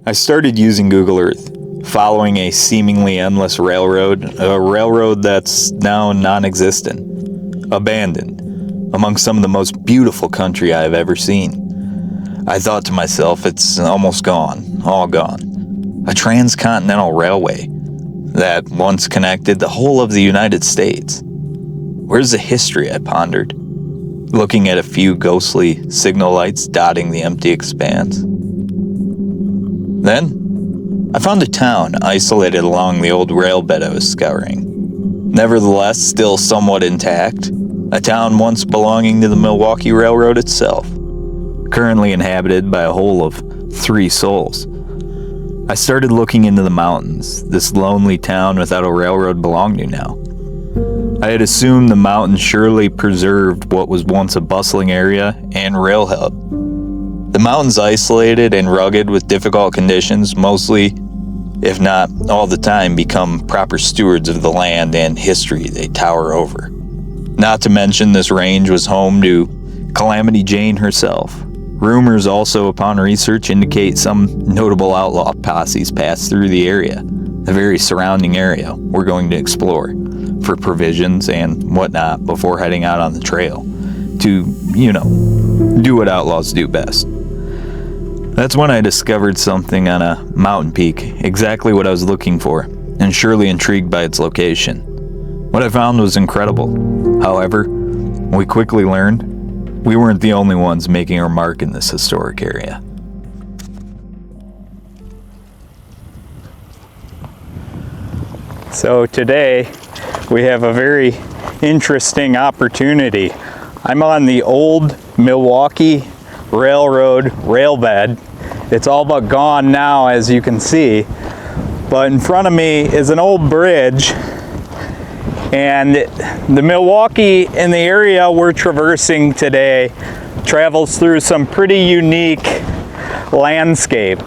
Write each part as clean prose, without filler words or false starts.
I started using Google Earth, following a seemingly endless railroad, a railroad that's now non-existent, abandoned, among some of the most beautiful country I've ever seen. I thought to myself, it's almost gone, all gone. A transcontinental railway that once connected the whole of the United States. Where's the history, I pondered, looking at a few ghostly signal lights dotting the empty expanse. Then, I found a town isolated along the old railbed I was scouring. Nevertheless, still somewhat intact, a town once belonging to the Milwaukee Railroad itself, currently inhabited by a whole of 3 souls. I started looking into the mountains this lonely town without a railroad belonged to now. I had assumed the mountains surely preserved what was once a bustling area and rail hub. The mountains, isolated and rugged with difficult conditions, mostly, if not all the time, become proper stewards of the land and history they tower over. Not to mention, this range was home to Calamity Jane herself. Rumors also, upon research, indicate some notable outlaw posses passed through the area, the very surrounding area we're going to explore, for provisions and whatnot before heading out on the trail to, do what outlaws do best. That's when I discovered something on a mountain peak, exactly what I was looking for, and surely intrigued by its location. What I found was incredible. However, we quickly learned we weren't the only ones making our mark in this historic area. So today, we have a very interesting opportunity. I'm on the old Milwaukee Railroad railbed. It's all but gone now, as you can see, but in front of me is an old bridge, and the Milwaukee in the area we're traversing today travels through some pretty unique landscape,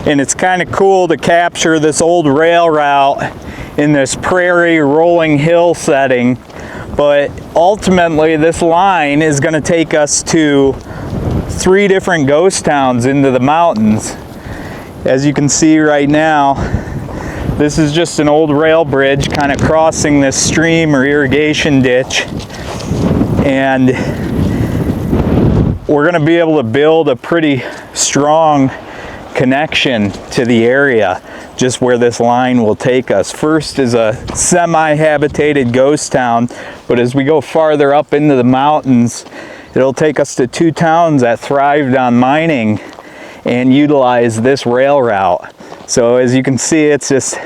and it's kind of cool to capture this old rail route in this prairie rolling hill setting. But ultimately this line is going to take us to 3 different ghost towns into the mountains. As you can see right now, this is just an old rail bridge kind of crossing this stream or irrigation ditch, and we're going to be able to build a pretty strong connection to the area just where this line will take us. First is a semi-habitated ghost town, but as we go farther up into the mountains, it'll take us to 2 towns that thrived on mining and utilize this rail route. So as you can see, it's just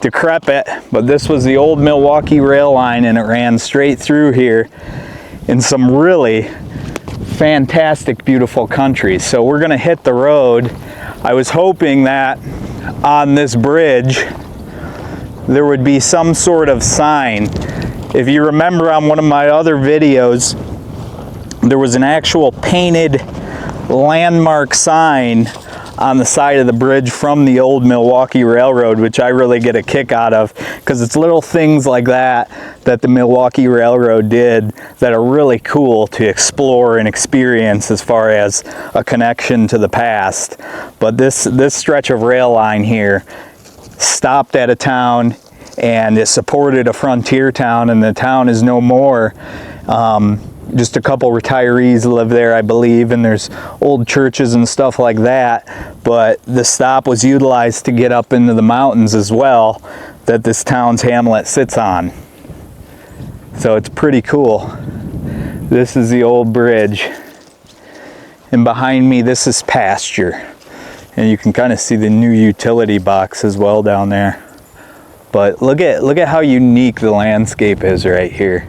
decrepit, but this was the old Milwaukee rail line, and it ran straight through here in some really fantastic, beautiful country. So we're gonna hit the road. I was hoping that on this bridge there would be some sort of sign. If you remember on one of my other videos, there was an actual painted landmark sign on the side of the bridge from the old Milwaukee Railroad, which I really get a kick out of, because it's little things like that that the Milwaukee Railroad did that are really cool to explore and experience as far as a connection to the past. But this stretch of rail line here stopped at a town, and it supported a frontier town, and the town is no more. Just a couple retirees live there, I believe, and there's old churches and stuff like that. But the stop was utilized to get up into the mountains as well that this town's hamlet sits on. So it's pretty cool. This is the old bridge, and behind me this is pasture, and you can kind of see the new utility box as well down there. But look at how unique the landscape is right here.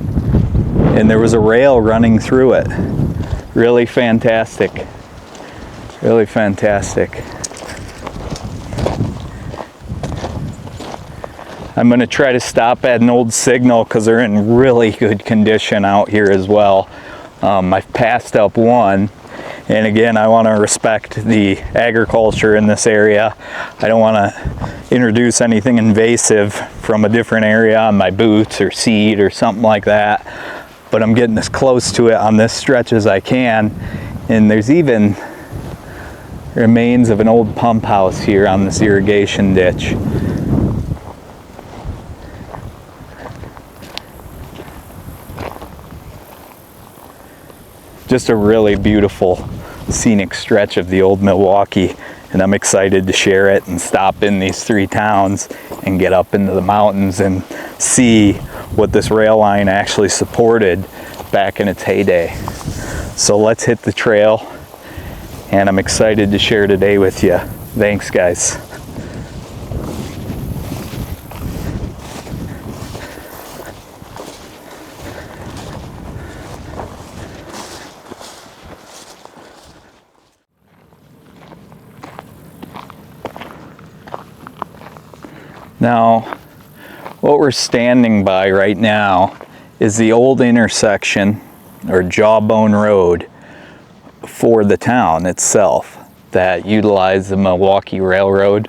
And there was a rail running through it. Really fantastic. Really fantastic. I'm going to try to stop at an old signal because they're in really good condition out here as well. I've passed up one, and again, I want to respect the agriculture in this area. I don't want to introduce anything invasive from a different area on my boots or seed or something like that. But I'm getting as close to it on this stretch as I can, and there's even Remains of an old pump house here on this irrigation ditch. Just a really beautiful scenic stretch of the old Milwaukee, and I'm excited to share it and stop in these 3 towns and get up into the mountains and see what this rail line actually supported back in its heyday. So let's hit the trail, and I'm excited to share today with you. Thanks, guys. Now, what we're standing by right now is the old intersection, or Jawbone Road, for the town itself that utilized the Milwaukee Railroad.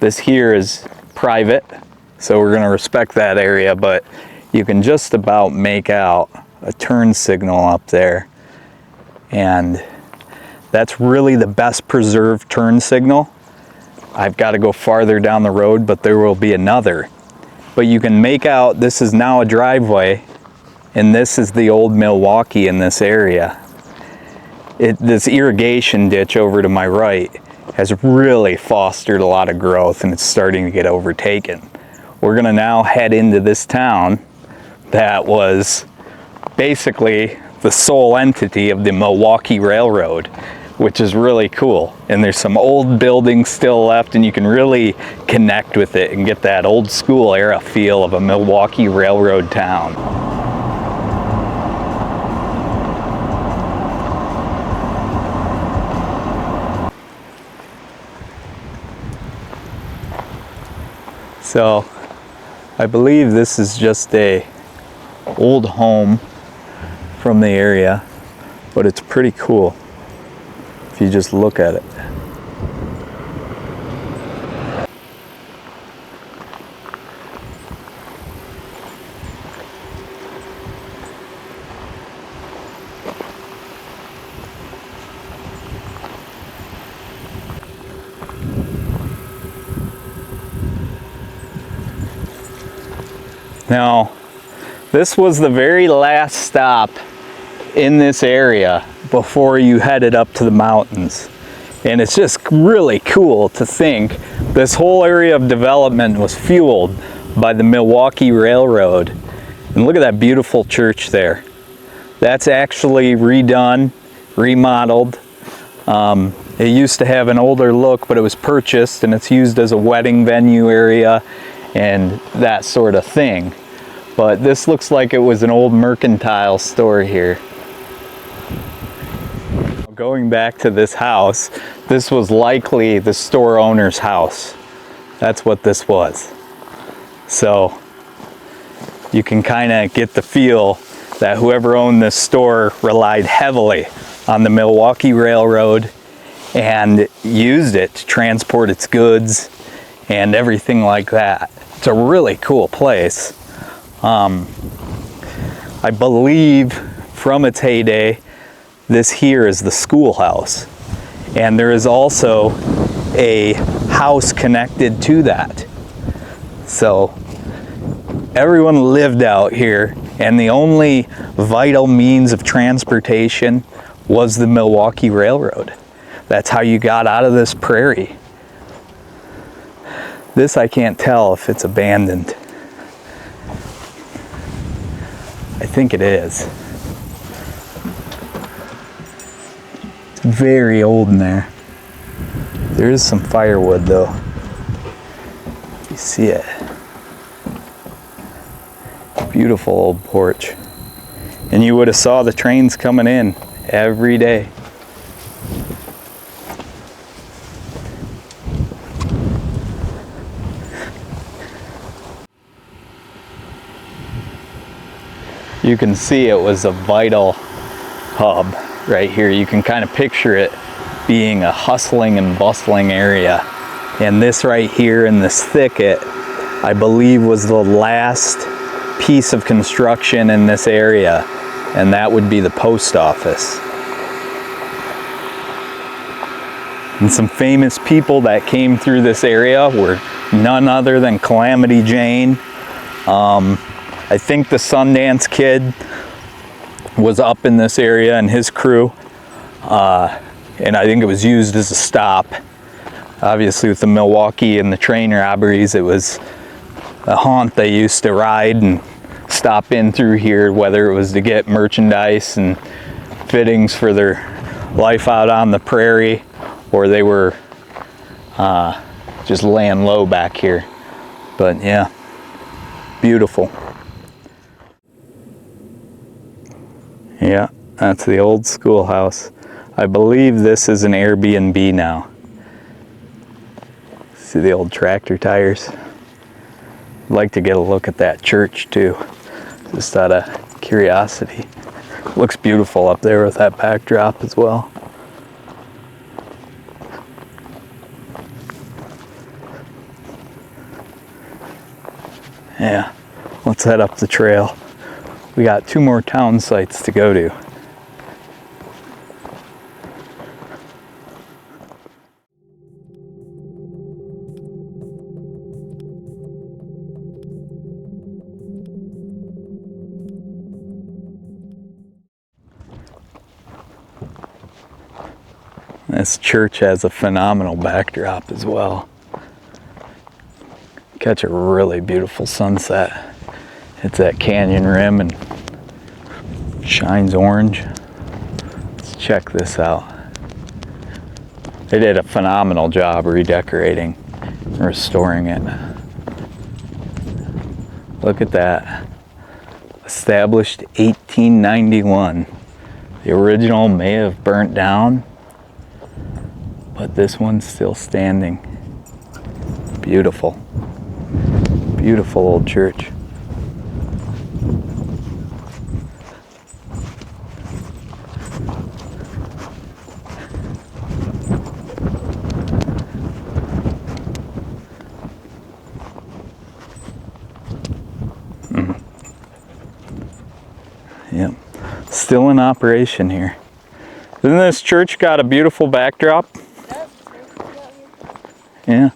This here is private, so we're going to respect that area, but you can just about make out a turn signal up there, and that's really the best preserved turn signal. I've got to go farther down the road, but there will be another. But you can make out this is now a driveway, and this is the old Milwaukee in this area. This irrigation ditch over to my right has really fostered a lot of growth, and it's starting to get overtaken. We're going to now head into this town that was basically the sole entity of the Milwaukee Railroad, which is really cool. And there's some old buildings still left, and you can really connect with it and get that old school era feel of a Milwaukee Railroad town. So I believe this is just a old home from the area, but it's pretty cool if you just look at it. Now, this was the very last stop in this area before you headed up to the mountains. And it's just really cool to think this whole area of development was fueled by the Milwaukee Railroad. And look at that beautiful church there. That's actually redone, remodeled. It used to have an older look, but it was purchased, and it's used as a wedding venue area and that sort of thing. But this looks like it was an old mercantile store here. Going back to this house, this was likely the store owner's house. That's what this was. So you can kind of get the feel that whoever owned this store relied heavily on the Milwaukee Railroad and used it to transport its goods and everything like that. It's a really cool place. I believe from its heyday, this here is the schoolhouse. And there is also a house connected to that. So everyone lived out here, and the only vital means of transportation was the Milwaukee Railroad. That's how you got out of this prairie. This I can't tell if it's abandoned. I think it is. It's very old in there. There is some firewood though. You see it. Beautiful old porch. And you would have saw the trains coming in every day. You can see it was a vital hub right here. You can kind of picture it being a hustling and bustling area. And this right here in this thicket, I believe, was the last piece of construction in this area, and that would be the post office. And some famous people that came through this area were none other than Calamity Jane. I think the Sundance Kid was up in this area and his crew. And I think it was used as a stop. Obviously with the Milwaukee and the train robberies, it was a haunt they used to ride and stop in through here, whether it was to get merchandise and fittings for their life out on the prairie, or they were just laying low back here. But yeah, beautiful. Yeah, that's the old schoolhouse. I believe this is an Airbnb now. See the old tractor tires. I'd like to get a look at that church too, just out of curiosity. Looks beautiful up there with that backdrop as well. Yeah, let's head up the trail. We got 2 more town sites to go to. This church has a phenomenal backdrop as well. Catch a really beautiful sunset. It's that canyon rim and shines orange. Let's check this out. They did a phenomenal job redecorating and restoring it. Look at that. Established 1891. The original may have burnt down, but this one's still standing. Beautiful. Beautiful old church. Yep. Still in operation here. Isn't this church got a beautiful backdrop? Yeah.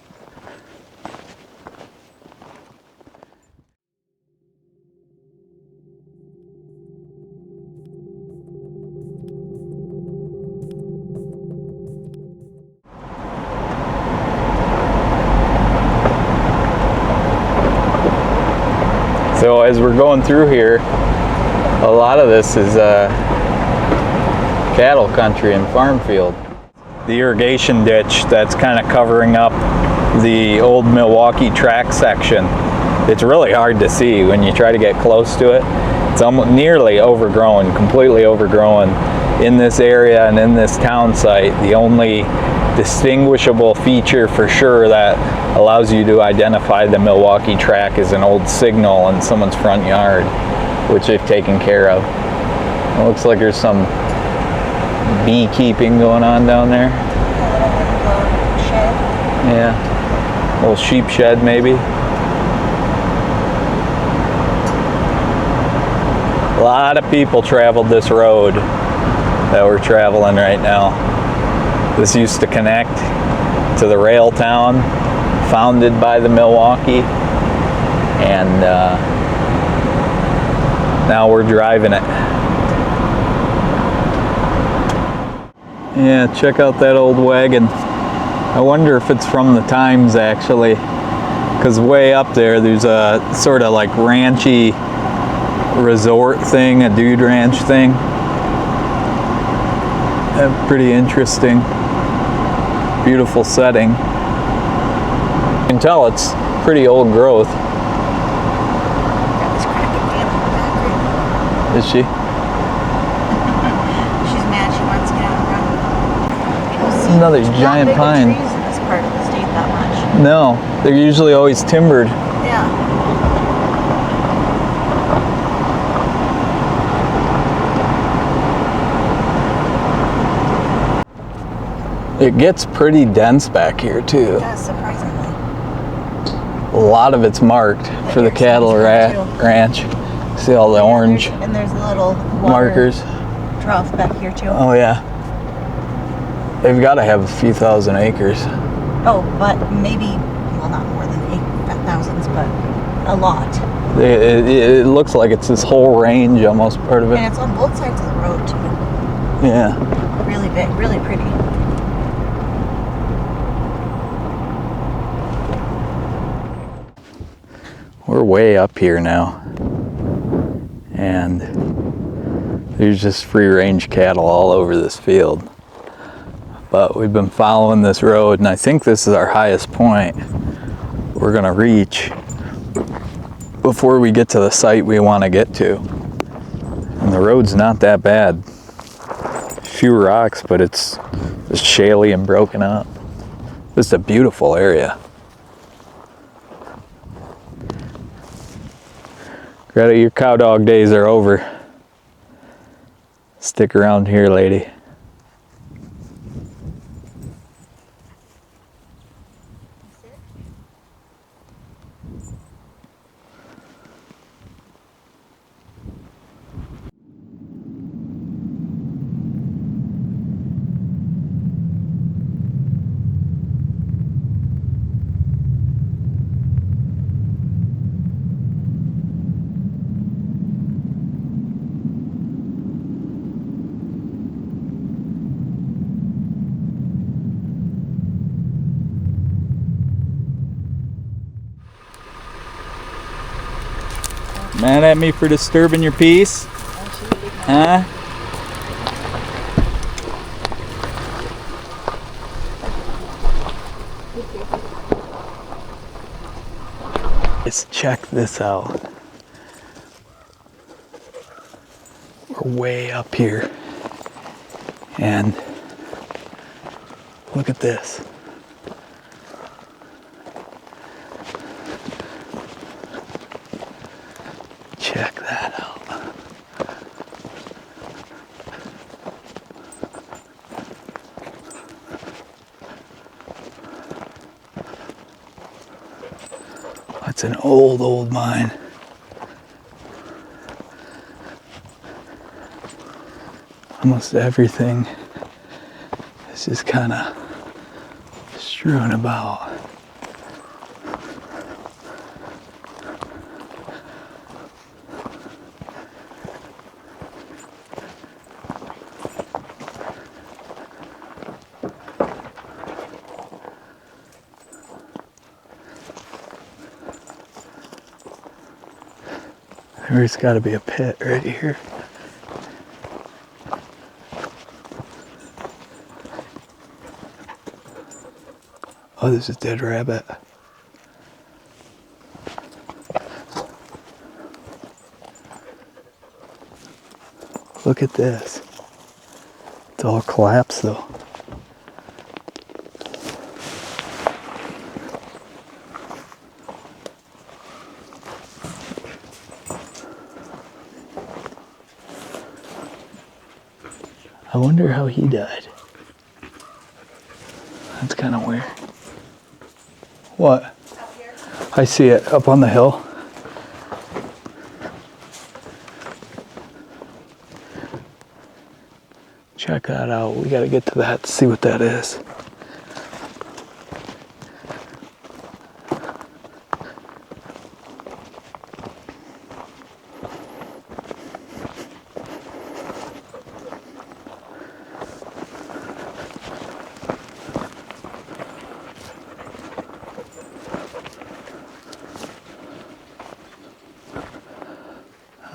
So as we're going through here, a lot of this is cattle country and farm field. The irrigation ditch that's kind of covering up the old Milwaukee track section. It's really hard to see when you try to get close to it. It's almost nearly overgrown, completely overgrown in this area and in this town site. The only distinguishable feature for sure that allows you to identify the Milwaukee track is an old signal in someone's front yard, which they've taken care of. It looks like there's some beekeeping going on down there. Shed. Yeah, little sheep shed maybe. A lot of people traveled this road that we're traveling right now. This used to connect to the rail town founded by the Milwaukee, and now we're driving it. Yeah, check out that old wagon. I wonder if it's from the times actually, because way up there's a sort of like ranchy resort thing, a dude ranch thing. Pretty interesting. Beautiful setting. You can tell it's pretty old growth. Is she? She's mad she wants to get out and run. Another giant pine. Trees in this part of the state that much. No, they're usually always timbered. Yeah. It gets pretty dense back here too. It does, surprisingly. A lot of it's marked for the cattle ranch. See all the orange and there's a little water markers. trough back here too. Oh yeah. They've got to have a few thousand acres. Oh, but maybe, well, not more than thousands, but a lot. It looks like it's this whole range, almost part of it. And it's on both sides of the road, too. Yeah. Really big, really pretty. We're way up here now. And there's just free range cattle all over this field. But we've been following this road, and I think this is our highest point we're gonna reach before we get to the site we want to get to. And the road's not that bad. A few rocks, but it's just shaly and broken up. This is a beautiful area. Greta, your cow dog days are over. Stick around here, lady. Mad at me for disturbing your peace? Huh? Just check this out. We're way up here. And look at this. Check that out. That's an old mine. Almost everything is just kind of strewn about. There's got to be a pit right here. Oh, there's a dead rabbit. Look at this. It's all collapsed though. I wonder how he died. That's kind of weird. What? Up here. I see it up on the hill. Check that out. We gotta get to that to see what that is.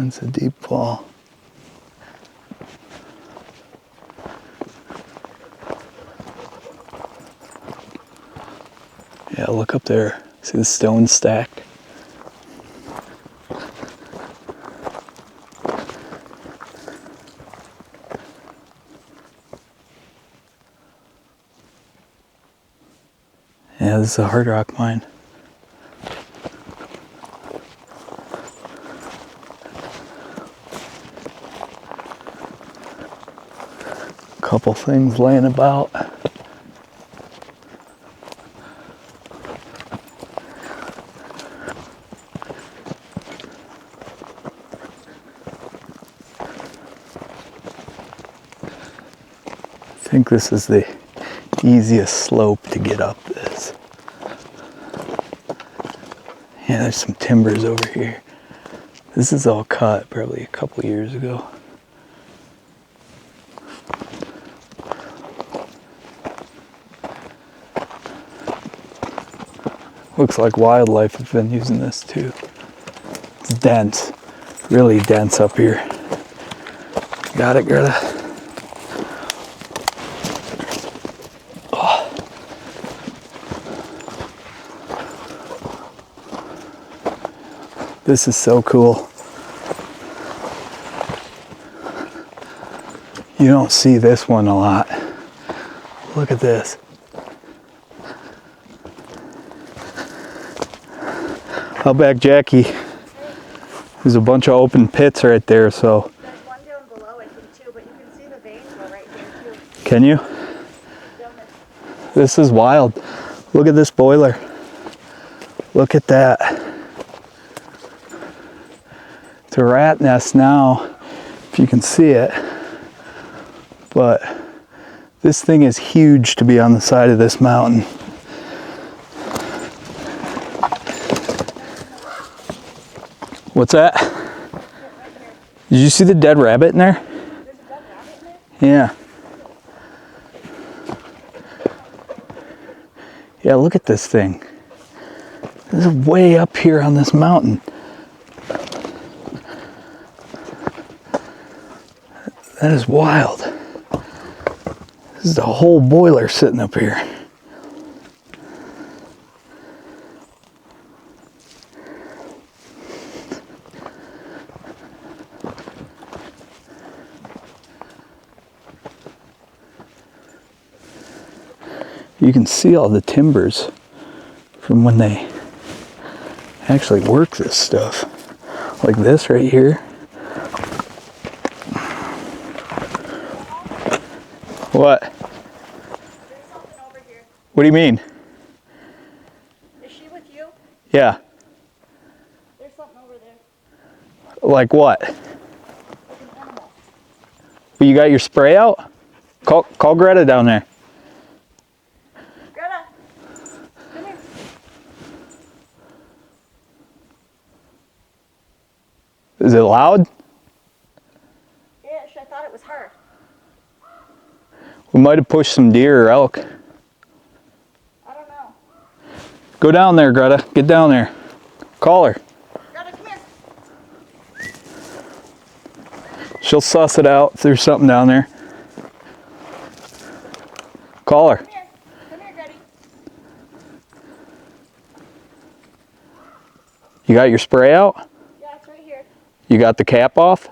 It's a deep fall. Yeah, look up there. See the stone stacked? Yeah, this is a hard rock mine. Couple things laying about. I think this is the easiest slope to get up this. Yeah, there's some timbers over here. This is all cut probably a couple years ago. Looks like wildlife have been using this too. It's dense, really dense up here. Got it, Greta? Oh. This is so cool. You don't see this one a lot. Look at this. Out back, Jackie. There's a bunch of open pits right there, so. There's one down below, I think, too, but you can see the veins go right there, too. Can you? This is wild. Look at this boiler. Look at that. It's a rat nest now, if you can see it. But this thing is huge to be on the side of this mountain. What's that? Did you see the dead rabbit in there? There's a dead rabbit in there? Yeah. Yeah, look at this thing. This is way up here on this mountain. That is wild. This is the whole boiler sitting up here. You can see all the timbers from when they actually work this stuff. Like this right here. What? There's something over here. What do you mean? Is she with you? Yeah. There's something over there. Like what? Like an animal. You got your spray out? Call Greta down there. Greta! Come here. Is it loud? Yeah, I thought it was her. We might have pushed some deer or elk. I don't know. Go down there, Greta. Get down there. Call her. Greta, come here. She'll suss it out if there's something down there. Call her. Come here. Come here, Greta. You got your spray out? Yeah, it's right here. You got the cap off?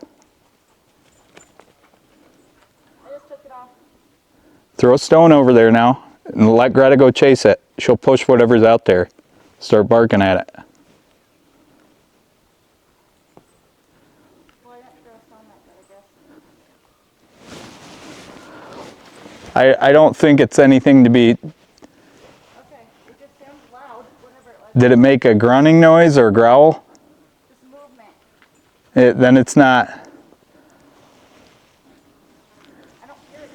I just took it off. Throw a stone over there now and let Greta go chase it. She'll push whatever's out there. Start barking at it. Well, I didn't throw a stone like that, I guess. I don't think it's anything to be... Okay, it just sounds loud, whatever it was. Did it make a grunting noise or a growl? Just movement. Then it's not... I don't hear it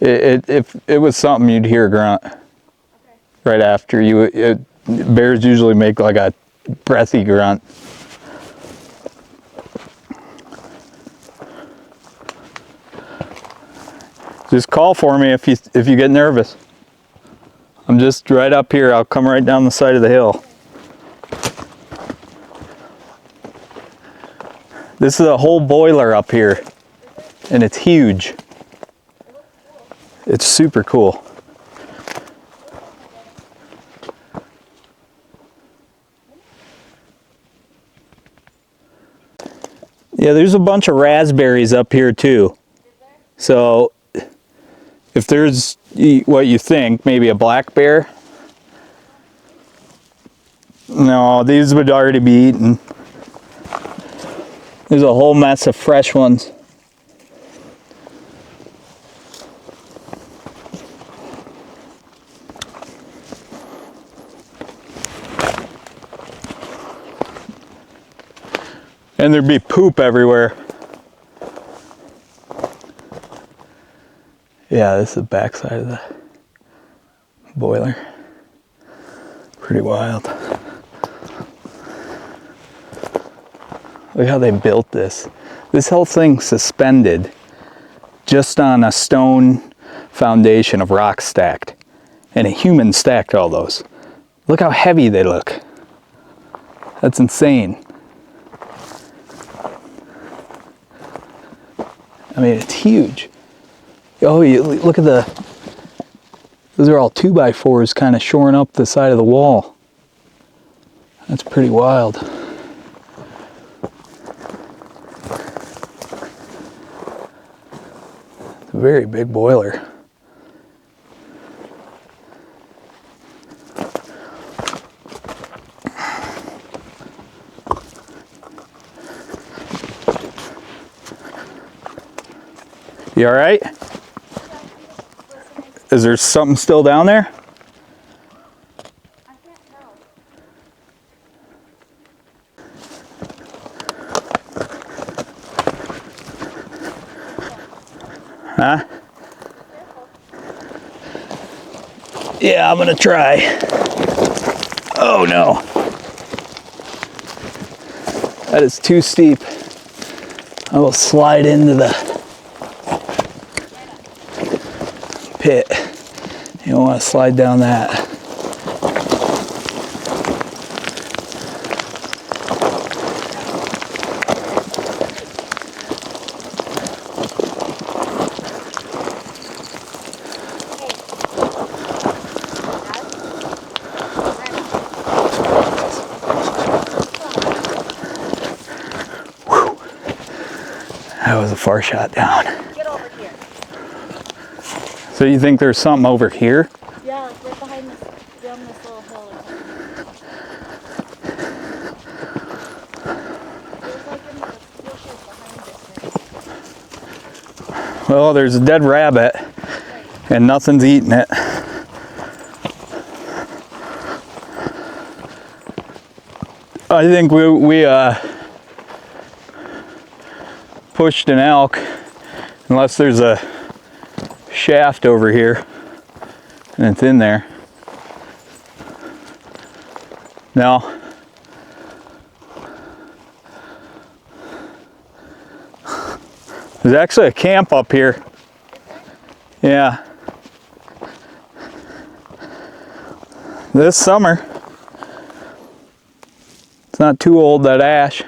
anymore. If it was something, you'd hear a grunt Okay. right after you. Bears usually make like a breathy grunt. Just call for me if you get nervous. I'm just right up here. I'll come right down the side of the hill. This is a whole boiler up here, and it's huge. It's super cool. Yeah, there's a bunch of raspberries up here too. So if there's what you think, maybe a black bear. No, these would already be eaten. There's a whole mess of fresh ones. And there'd be poop everywhere. Yeah, this is the backside of the boiler. Pretty wild. Look how they built this. This whole thing suspended just on a stone foundation of rock stacked. And a human stacked all those. Look how heavy they look. That's insane. I mean, it's huge. Oh, you look at those are all 2x4s kind of shoring up the side of the wall. That's pretty wild. It's a very big boiler. You all right? Is there something still down there? I can't tell. Huh? Yeah, I'm gonna try. Oh no. That is too steep. I will slide into the pit. You don't want to slide down that. Whew. That was a far shot down. Get over here. So you think there's something over here? Yeah, like right behind this, down this little hill or something. There's like in the bushes behind this thing. Well, there's a dead rabbit and nothing's eating it. I think we pushed an elk, unless there's a shaft over here and it's in there. No. There's actually a camp up here. Yeah. This summer. It's not too old, that ash.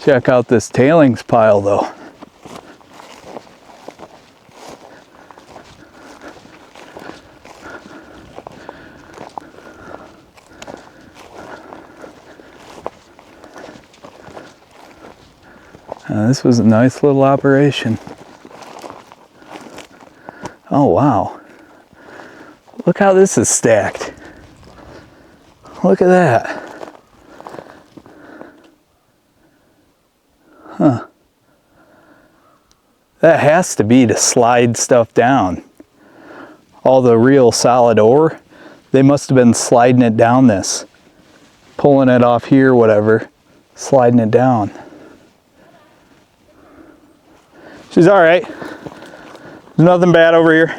Check out this tailings pile though. This was a nice little operation. Oh wow. Look how this is stacked. Look at that. Huh. That has to be to slide stuff down. All the real solid ore, they must have been sliding it down this. Pulling it off here, whatever. Sliding it down. She's all right. There's nothing bad over here.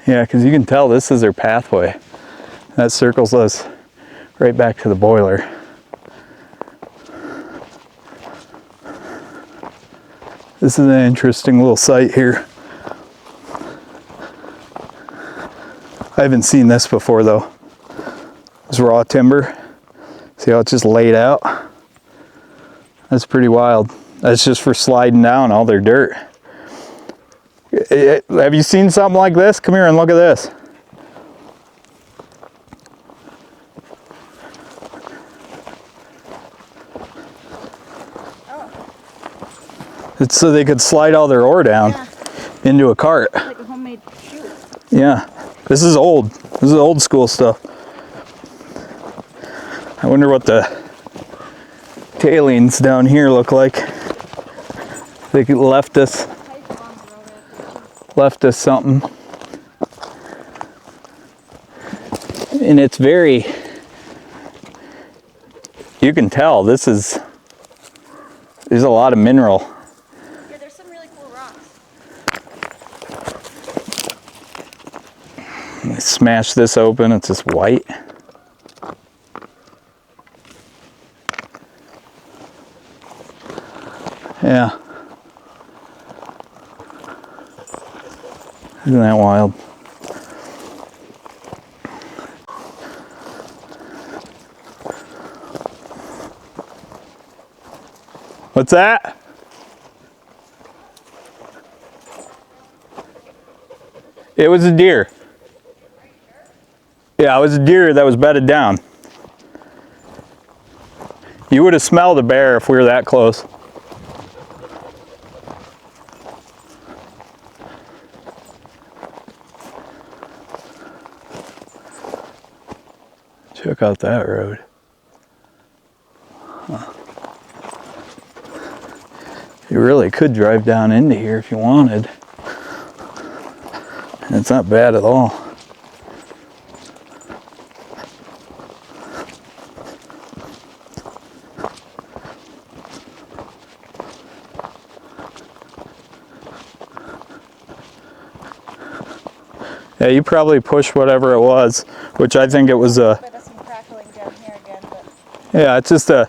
Yeah, because you can tell this is their pathway. That circles us right back to the boiler. This is an interesting little site here. I haven't seen this before though. This raw timber. See how it's just laid out? That's pretty wild. That's just for sliding down all their dirt. Have you seen something like this? Come here and look at this. It's so they could slide all their ore down into a cart. Like a homemade shoe. Yeah, this is old. This is old school stuff. I wonder what the tailings down here look like. They left us something. And it's very, you can tell there's a lot of mineral. Yeah, there's some really cool rocks. Smash this open, it's just white. Yeah. Isn't that wild? What's that? It was a deer. Yeah, it was a deer that was bedded down. You would have smelled a bear if we were that close. Check out that road. Huh. You really could drive down into here if you wanted. It's not bad at all. Yeah, you probably pushed whatever it was, which I think it was a... Bit of some crackling down here again, but... Yeah, it's just a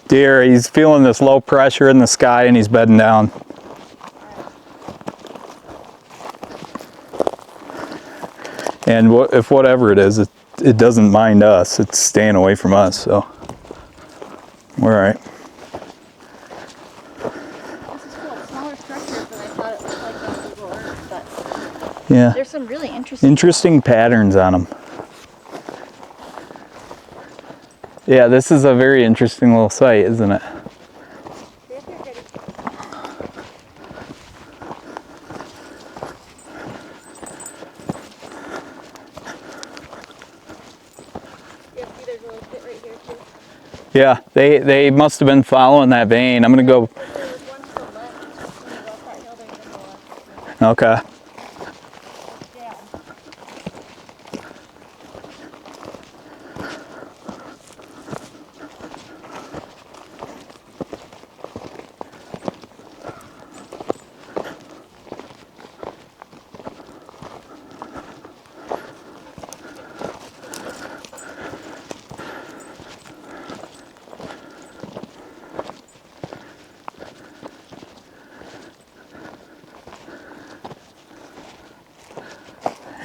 deer. He's feeling this low pressure in the sky and he's bedding down. And if whatever it is, it doesn't mind us. It's staying away from us, so we're all right. This is cool. Smaller structures than I thought it looked like on Google Earth, but Yeah. there's some really interesting... Interesting patterns on them. Yeah, this is a very interesting little site, isn't it? Yeah, they must have been following that vein. I'm gonna go. Okay.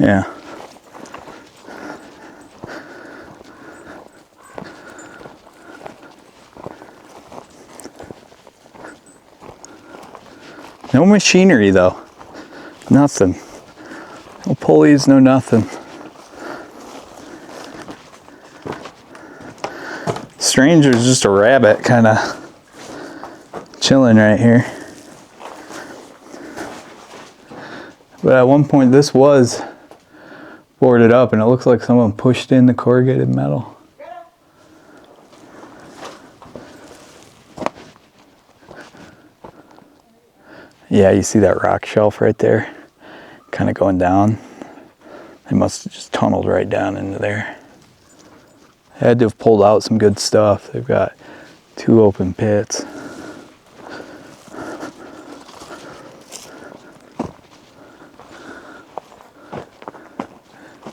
Yeah. No machinery though. Nothing. No pulleys, no nothing. Strange, there's just a rabbit kind of chilling right here. But at one point this was boarded up and it looks like someone pushed in the corrugated metal. Yeah, you see that rock shelf right there? Kind of going down. They must have just tunneled right down into there. They had to have pulled out some good stuff. They've got 2 open pits.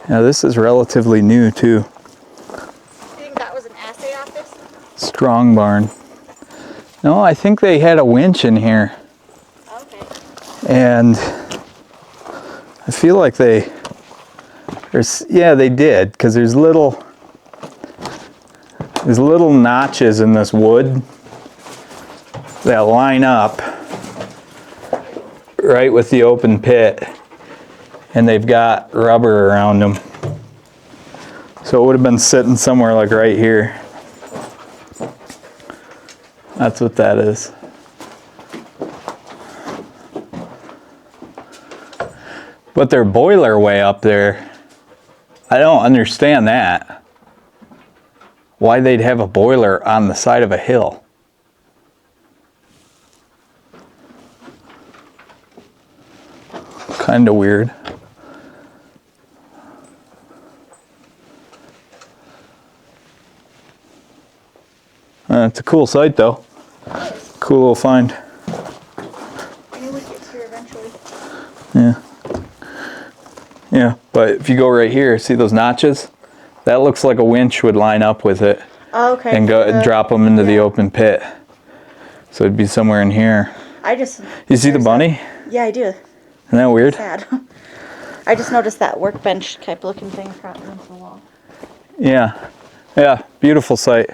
Now this is relatively new too. You think that was an assay office? Strong barn. No, I think they had a winch in here. Okay. And I feel like they did, because there's little notches in this wood that line up right with the open pit. And they've got rubber around them. So it would have been sitting somewhere like right here. That's what that is. But their boiler way up there, I don't understand that. Why they'd have a boiler on the side of a hill. kind of weird. It's a cool site though. Cool little find. I knew we'd get here eventually. Yeah. Yeah, but if you go right here, see those notches? That looks like a winch would line up with it. Oh, okay. And go and drop them into the open pit. So it'd be somewhere in here. You see the bunny? Yeah, I do. Isn't that weird? Sad. I just noticed that workbench type looking thing across the wall. Yeah. Yeah, beautiful site.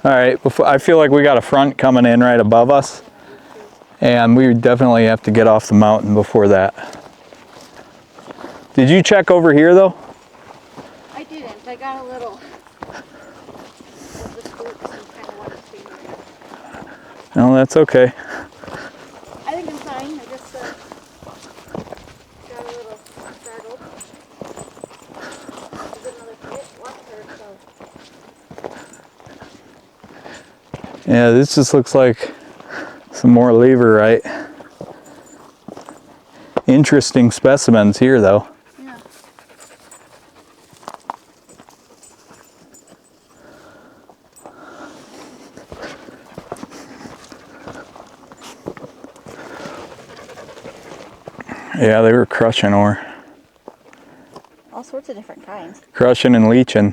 All right, I feel like we got a front coming in right above us. And we definitely have to get off the mountain before that. Did you check over here though? I didn't. I got a little. No, that's okay. I think I'm fine. I just got a little startled. There's another pit. Watch her, so. Yeah, this just looks like some more leverite. Interesting specimens here though. Yeah. Yeah, they were crushing ore. All sorts of different kinds. Crushing and leaching.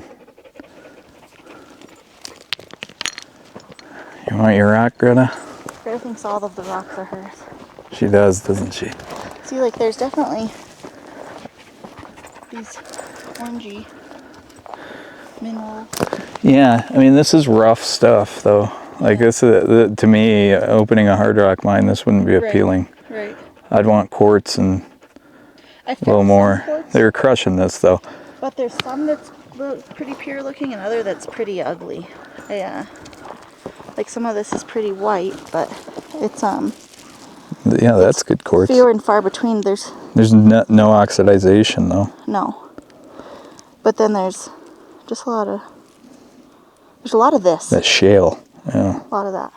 You want your rock, Greta? Greta thinks all of the rocks are hers. She does, doesn't she? See, like, there's definitely these orangey minerals. Yeah, I mean, this is rough stuff, though. Like, this is, to me, opening a hard rock mine, this wouldn't be appealing. Right. I'd want quartz and a little more. They were crushing this, though. But there's some that's pretty pure looking and other that's pretty ugly. Yeah. Like, some of this is pretty white, but it's, yeah, that's good quartz. few and far between. There's no oxidization, though. No. But then there's just a lot of this. That shale, yeah. A lot of that.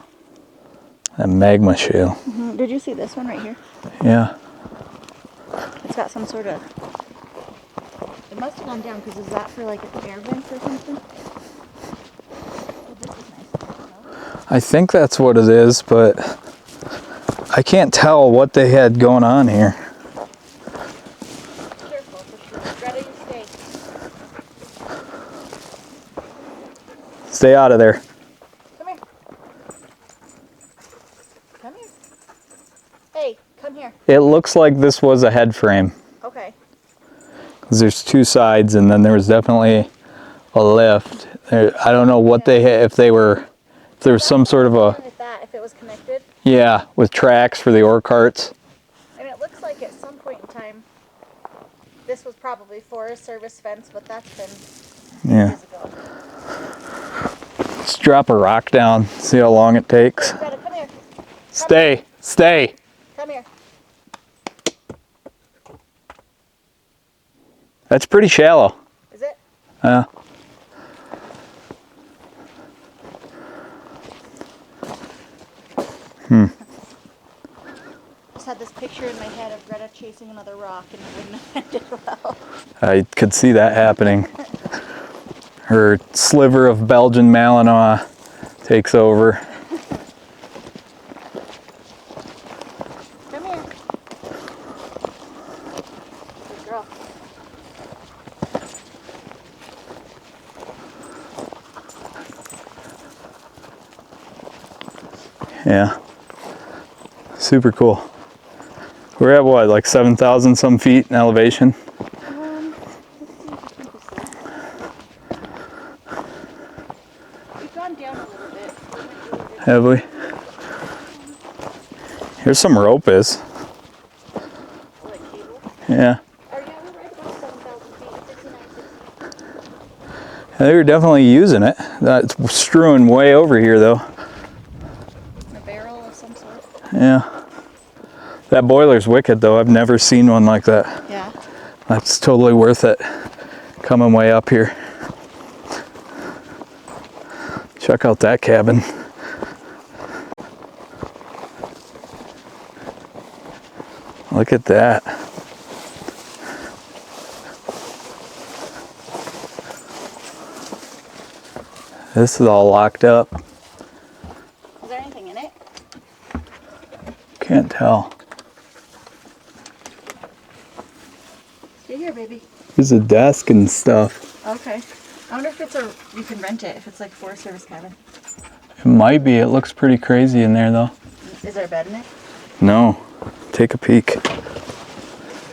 That magma shale. Mm-hmm. Did you see this one right here? Yeah. It's got some sort of... It must have gone down, because is that for like an air vent or something? Oh, this is nice. I think that's what it is, but I can't tell what they had going on here. Careful, for sure. Greta, you stay. Stay out of there. Come here. Come here. Hey, come here. It looks like this was a head frame. Okay. Because there's two sides, and then there was definitely a lift. I don't know what they had, if there was some sort of a... If it was connected. Yeah, with tracks for the ore carts. And it looks like at some point in time, this was probably Forest Service fence, but that's been years ago. Let's drop a rock down, see how long it takes. Greta, come here. Stay. Come here. That's pretty shallow. Is it? Yeah. Just had this picture in my head of Greta chasing another rock, and it wouldn't have ended well. I could see that happening. Her sliver of Belgian Malinois takes over. Come here. Good girl. Yeah. Super cool. We're at what, like 7,000 some feet in elevation? We've gone down a little bit. Have we? Here's some rope is. Like cable. Yeah. Oh yeah, we're right about 7,000 feet. 69, They were definitely using it. That's strewing way over here though. a barrel of some sort. Yeah. That boiler's wicked though. I've never seen one like that. Yeah. That's totally worth it. Coming way up here. Check out that cabin. Look at that. This is all locked up. Is there anything in it? Can't tell. Stay here, baby. There's a desk and stuff. Okay. I wonder if you can rent it, if it's like Forest Service cabin. It might be. It looks pretty crazy in there though. Is there a bed in it? No. Take a peek.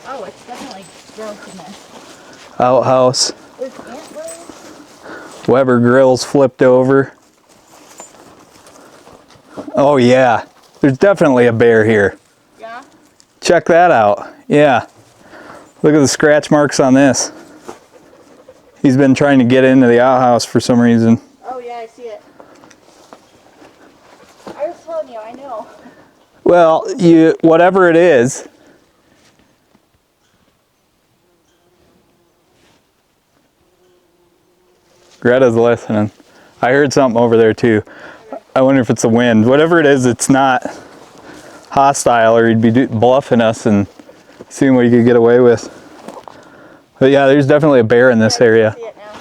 Oh, it's definitely gross in there. Outhouse. There's antlers. Weber grills flipped over. Oh yeah. There's definitely a bear here. Yeah? Check that out. Yeah. Look at the scratch marks on this. He's been trying to get into the outhouse for some reason. Oh yeah, I see it. I was telling you, I know. Well, whatever it is. Greta's listening. I heard something over there too. I wonder if it's the wind. Whatever it is, it's not hostile, or he'd be bluffing us and seeing what he could get away with. But yeah, there's definitely a bear in this area. I see it now.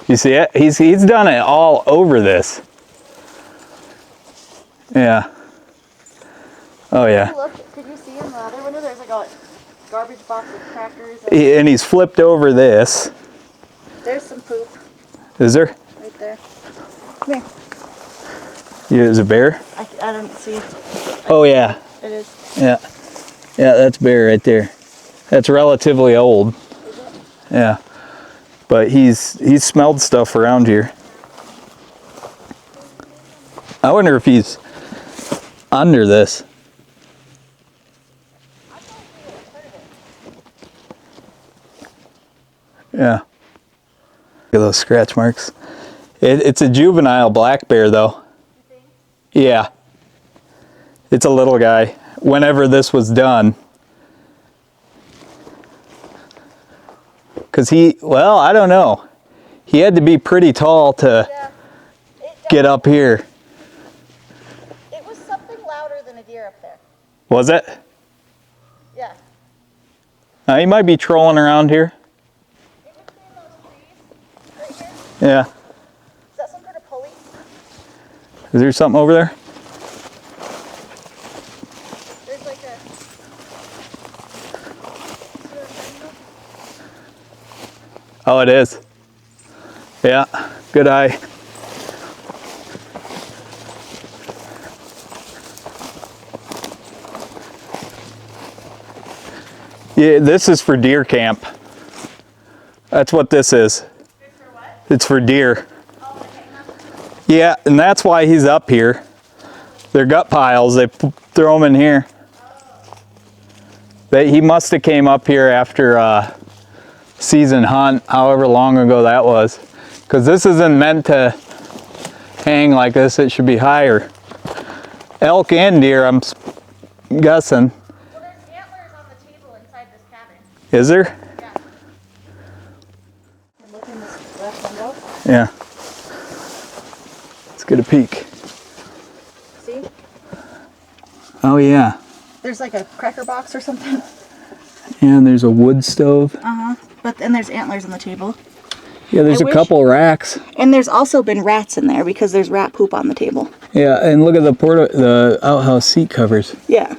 You see it? He's done it all over this. Yeah. Oh yeah. Look, could you see in the other window? There's like a garbage box with crackers. And he's flipped over this. There's some poop Is there? right there. Come here. Yeah, is it a bear? I don't see it. Oh yeah. It is. Yeah. Yeah, that's bear right there. That's relatively old. Is it? Yeah. But he's smelled stuff around here. I wonder if he's under this. Yeah. Look at those scratch marks. It's a juvenile black bear though. Yeah. It's a little guy. Whenever this was done. Because well, I don't know. He had to be pretty tall to get up here. It was something louder than a deer up there. Was it? Yeah. He might be trolling around here. In between those trees, right here. Yeah. Is that some kind of pulley? Is there something over there? There's like a... Oh, it is. Yeah, good eye. Yeah, this is for deer camp. That's what this is. It's for what? It's for deer. Oh, okay. Yeah, and that's why he's up here. They're gut piles. They throw them in here. He must have came up here after season hunt, however long ago that was. Because this isn't meant to hang like this. It should be higher. Elk and deer, I'm guessing. Well, there's antlers on the table inside this cabin. Is there? Yeah. And look in this left window. Yeah. Let's get a peek. See? Oh yeah. There's like a cracker box or something. Yeah, and there's a wood stove. Uh-huh. But then there's antlers on the table. Yeah, there's a couple racks. And there's also been rats in there because there's rat poop on the table. Yeah, and look at the outhouse seat covers. Yeah.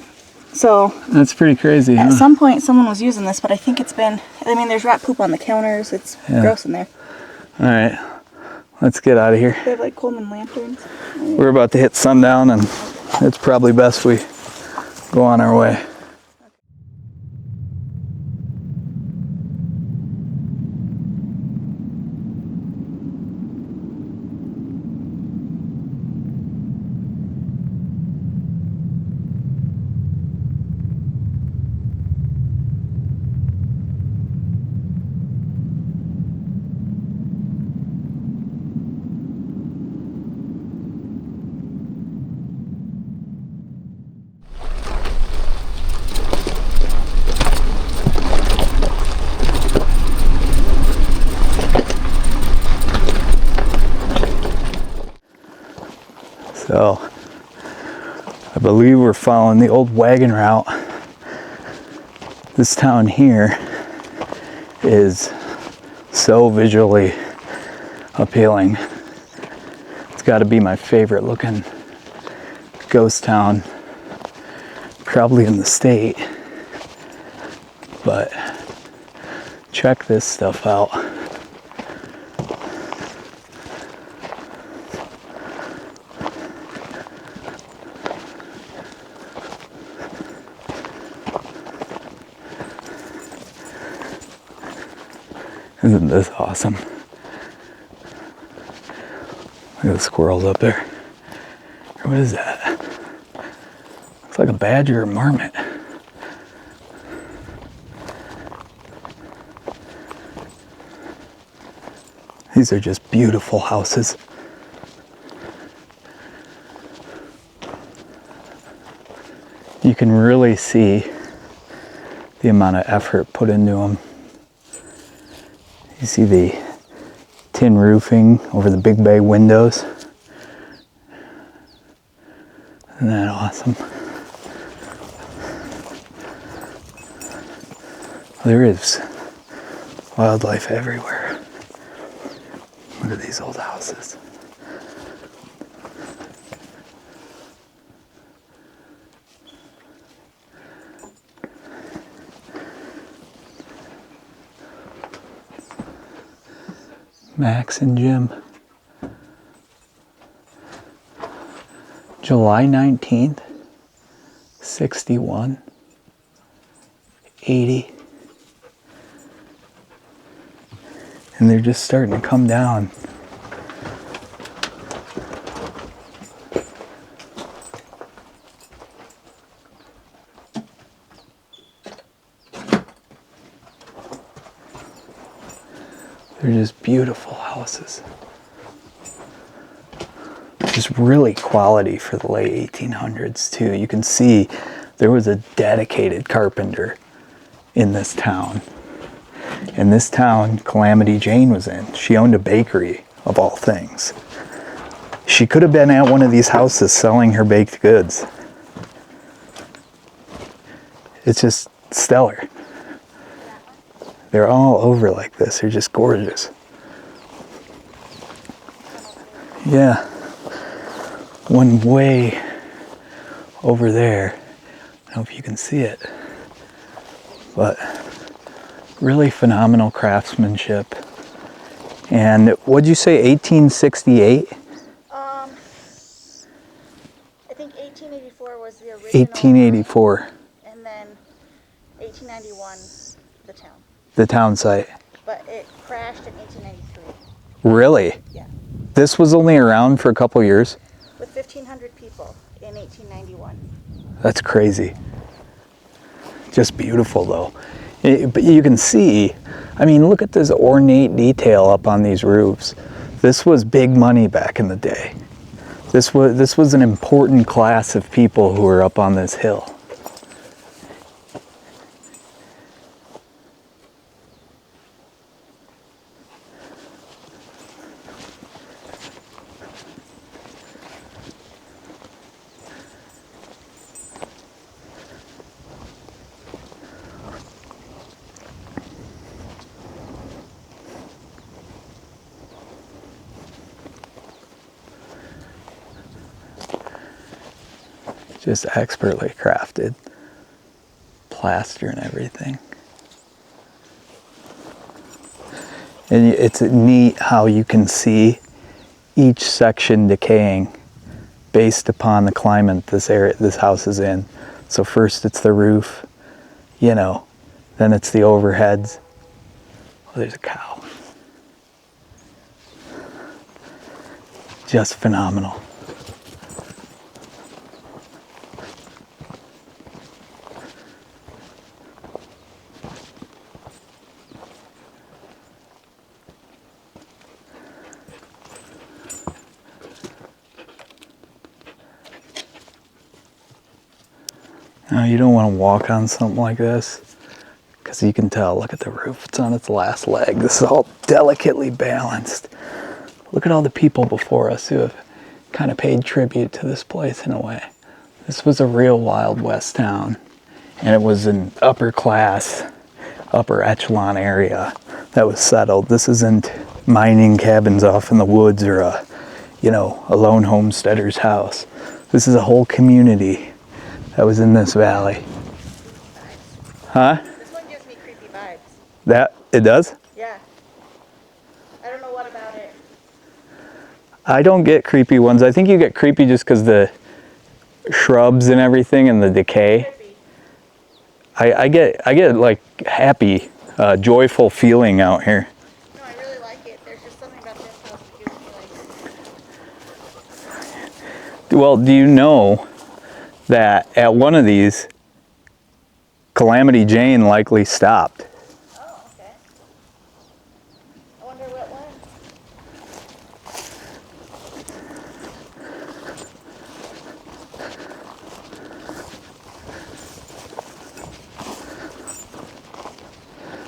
So That's pretty crazy, at huh? some point someone was using this, but I think it's been, I mean, there's rat poop on the counters. It's gross in there. All right, let's get out of here. They have like Coleman lanterns. We're about to hit sundown, and it's probably best we go on our way. So, I believe we're following the old wagon route. This town here is so visually appealing. It's got to be my favorite looking ghost town, probably in the state. But check this stuff out. Isn't this awesome? Look at the squirrels up there. What is that? Looks like a badger or marmot. These are just beautiful houses. You can really see the amount of effort put into them. You see the tin roofing over the big bay windows. Isn't that awesome? There is wildlife everywhere. Look at these old houses. Max and Jim. July 19th, 61, 80. And they're just starting to come down. They're just beautiful houses. Just really quality for the late 1800s too. You can see there was a dedicated carpenter in this town. And this town Calamity Jane was in. She owned a bakery, of all things. She could have been at one of these houses selling her baked goods. It's just stellar. They're all over like this. They're just gorgeous. Yeah. One way over there. I don't know if you can see it. But really phenomenal craftsmanship. And what'd you say, 1868? I think 1884 was the original. 1884. And then 1891, the town. The town site. But it crashed in 1893. Really? Yeah. This was only around for a couple years? With 1,500 people in 1891. That's crazy. Just beautiful though. But you can see, I mean, look at this ornate detail up on these roofs. This was big money back in the day. This was an important class of people who were up on this hill. Just expertly crafted. Plaster and everything. And it's neat how you can see each section decaying based upon the climate this house is in. So first it's the roof, you know, then it's the overheads. Oh, there's a cow. Just phenomenal. Now you don't want to walk on something like this because you can tell, look at the roof, it's on its last leg. This is all delicately balanced. Look at all the people before us who have kind of paid tribute to this place in a way. This was a real Wild West town, and it was an upper class, upper echelon area that was settled. This isn't mining cabins off in the woods or a, you know, a lone homesteader's house. This is a whole community that was in this valley. Huh? This one gives me creepy vibes. That, it does? Yeah. I don't know what about it. I don't get creepy ones. I think you get creepy just because the shrubs and everything and the decay. I get like happy, joyful feeling out here. No, I really like it. There's just something about this house that gives me like... Well, do you know that at one of these, Calamity Jane likely stopped? Oh, okay. I wonder what one.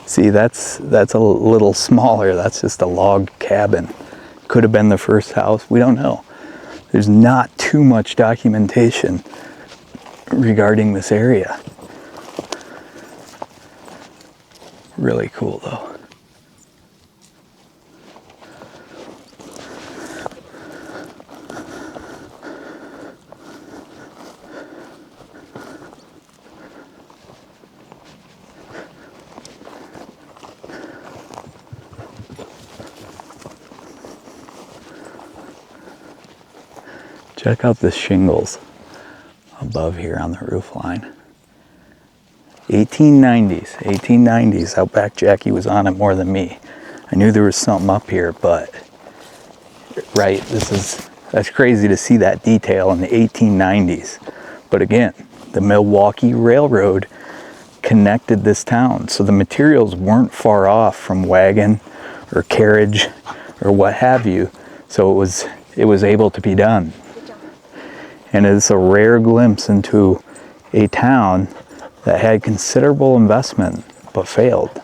See, that's a little smaller. That's just a log cabin. Could have been the first house. We don't know. There's not too much documentation regarding this area. Really cool though. Check out the shingles above here on the roof line. 1890s. Outback Jackie was on it more than me. I knew there was something up here, but right, that's crazy to see that detail in the 1890s. But again, the Milwaukee Railroad connected this town, so the materials weren't far off from wagon or carriage or what have you. So it was able to be done. And it's a rare glimpse into a town that had considerable investment but failed.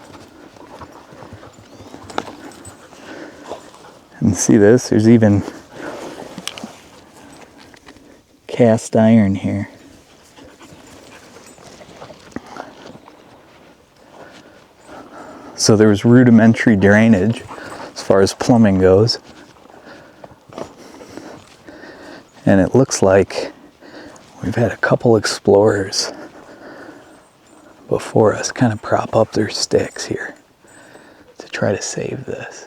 And see this? There's even cast iron here. So there was rudimentary drainage as far as plumbing goes. And it looks like we've had a couple explorers before us kind of prop up their sticks here to try to save this.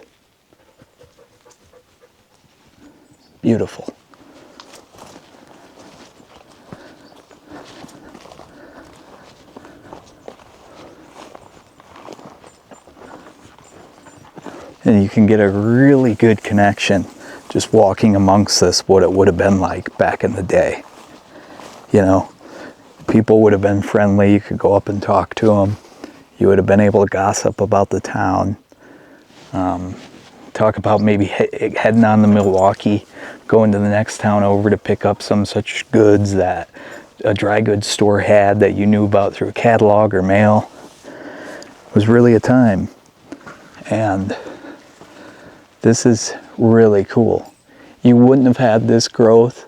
Beautiful. And you can get a really good connection just walking amongst this, what it would have been like back in the day. You know, people would have been friendly. You could go up and talk to them. You would have been able to gossip about the town. Talk about maybe heading on to Milwaukee, going to the next town over to pick up some such goods that a dry goods store had that you knew about through a catalog or mail. It was really a time. And this is really cool. You wouldn't have had this growth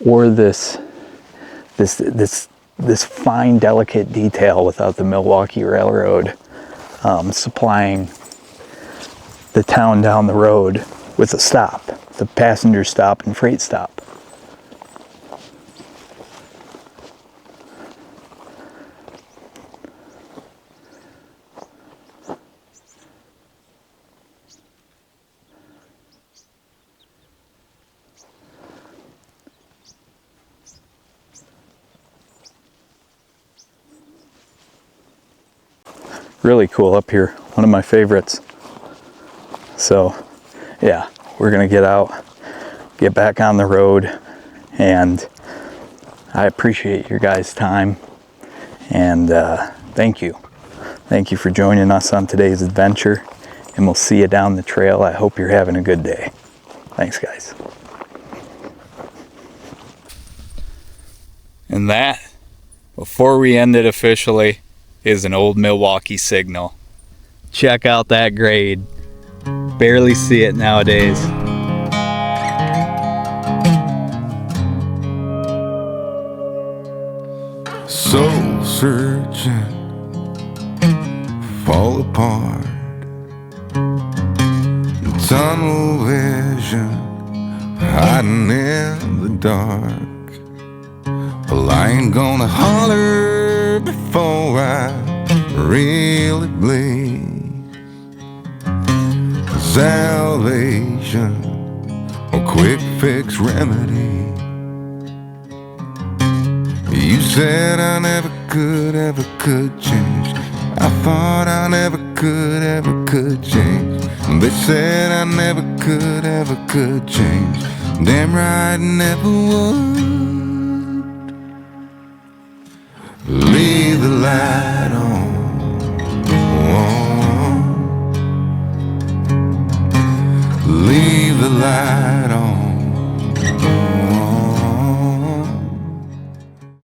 or this fine, delicate detail without the Milwaukee Railroad supplying the town down the road with a stop, the passenger stop and freight stop. Really cool up here, one of my favorites. So yeah, we're gonna get out, get back on the road, and I appreciate your guys' time, and thank you for joining us on today's adventure, and we'll see you down the trail. I hope you're having a good day. Thanks, guys. And that, before we end it officially, is an old Milwaukee signal. Check out that grade. Barely see it nowadays. Soul searching, fall apart, tunnel vision, hiding in the dark. Well, I ain't gonna holler before I really bleed. Salvation or quick fix remedy. You said I never could change. I thought I never could change. They said I never could change. Damn right, never would. Leave the light